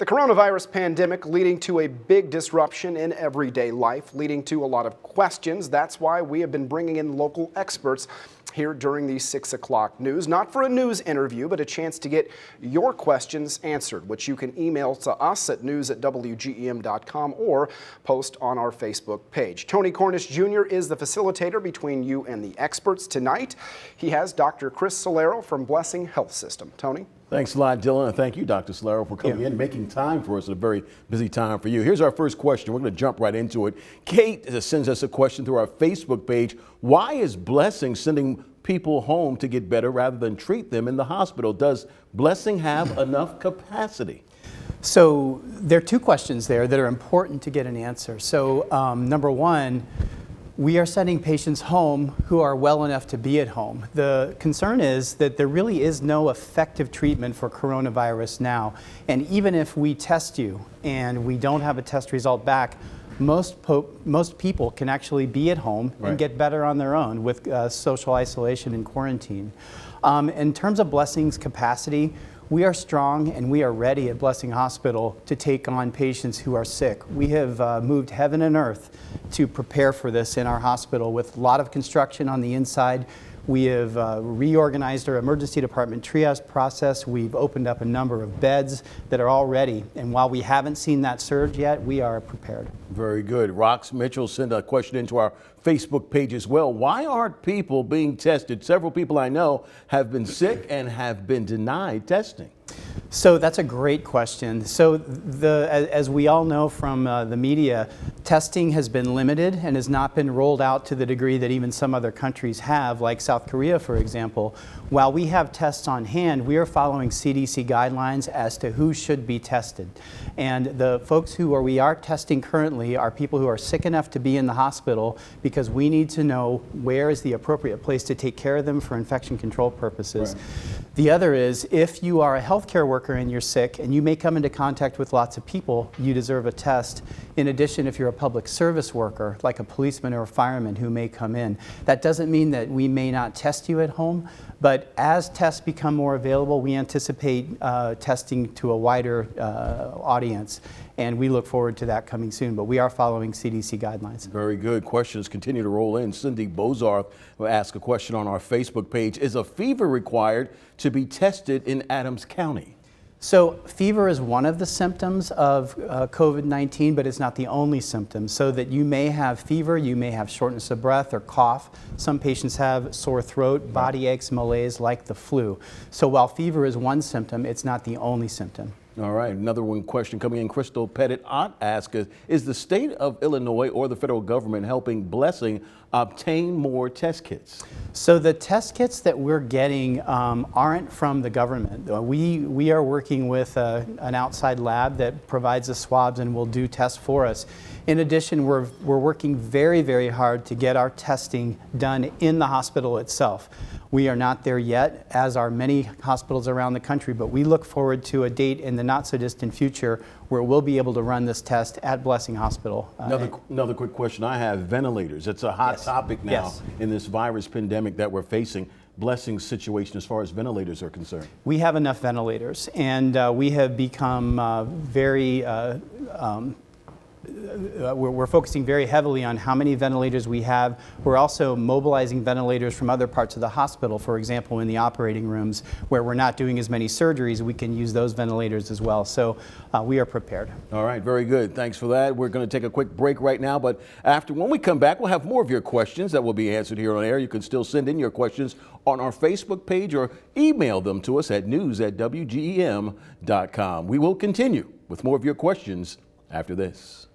The coronavirus pandemic leading to a big disruption in everyday life, leading to a lot of questions. That's why we have been bringing in local experts here during the 6 o'clock news, not for a news interview, but a chance to get your questions answered, which you can email to us at news@wgem.com or post on our Facebook page. Tony Cornish Jr. is the facilitator between you and the experts tonight. He has Dr. Chris Solaro from Blessing Health System. Tony? Thanks a lot, Dylan, and thank you, Dr. Solaro, for coming in, making time for us at a very busy time for you. Here's our first question. We're going to jump right into it. Kate sends us a question through our Facebook page. Why is Blessing sending people home to get better rather than treat them in the hospital? Does Blessing have enough capacity? So there are two questions there that are important to get an answer. So number one, we are sending patients home who are well enough to be at home. The concern is that there really is no effective treatment for coronavirus now. And even if we test you and we don't have a test result back, most people can actually be at home and get better on their own with social isolation and quarantine. In terms of Blessing's capacity, we are strong and we are ready at Blessing Hospital to take on patients who are sick. We have moved heaven and earth to prepare for this in our hospital with a lot of construction on the inside. We have reorganized our emergency department triage process. We've opened up a number of beds that are all ready. And while we haven't seen that surge yet, we are prepared. Very good. Rox Mitchell sent a question into our Facebook page as well. Why aren't people being tested? Several people I know have been sick and have been denied testing. So that's a great question. So as we all know from the media, testing has been limited and has not been rolled out to the degree that even some other countries have, like South Korea, for example. While we have tests on hand, we are following CDC guidelines as to who should be tested. And the folks who we are testing currently are people who are sick enough to be in the hospital because we need to know where is the appropriate place to take care of them for infection control purposes. Right. The other is, if you are a healthcare worker and you're sick and you may come into contact with lots of people, you deserve a test. In addition, if you're a public service worker, like a policeman or a fireman who may come in, that doesn't mean that we may not test you at home, but as tests become more available, we anticipate testing to a wider audience. And we look forward to that coming soon, but we are following CDC guidelines. Very good. Questions continue to roll in. Cindy Bozarth will ask a question on our Facebook page. Is a fever required to be tested in Adams County? So fever is one of the symptoms of COVID-19, but it's not the only symptom. So that you may have fever, you may have shortness of breath or cough. Some patients have sore throat, body aches, malaise like the flu. So while fever is one symptom, it's not the only symptom. All right, another one question coming in. Crystal Pettit asks, is the state of Illinois or the federal government helping Blessing obtain more test kits? So the test kits that we're getting aren't from the government. We are working with an outside lab that provides the swabs and will do tests for us. In addition, we're working very, very hard to get our testing done in the hospital itself. We are not there yet, as are many hospitals around the country, but we look forward to a date in the not so distant future where we'll be able to run this test at Blessing Hospital. Another quick question I have, ventilators. It's a hot topic now in this virus pandemic that we're facing. Blessing's situation as far as ventilators are concerned. We have enough ventilators, and we have become very we're focusing very heavily on how many ventilators we have. We're also mobilizing ventilators from other parts of the hospital. For example, in the operating rooms where we're not doing as many surgeries, we can use those ventilators as well. So we are prepared. All right, very good. Thanks for that. We're going to take a quick break right now, but when we come back, we'll have more of your questions that will be answered here on air. You can still send in your questions on our Facebook page or email them to us at news@wgem.com. We will continue with more of your questions after this.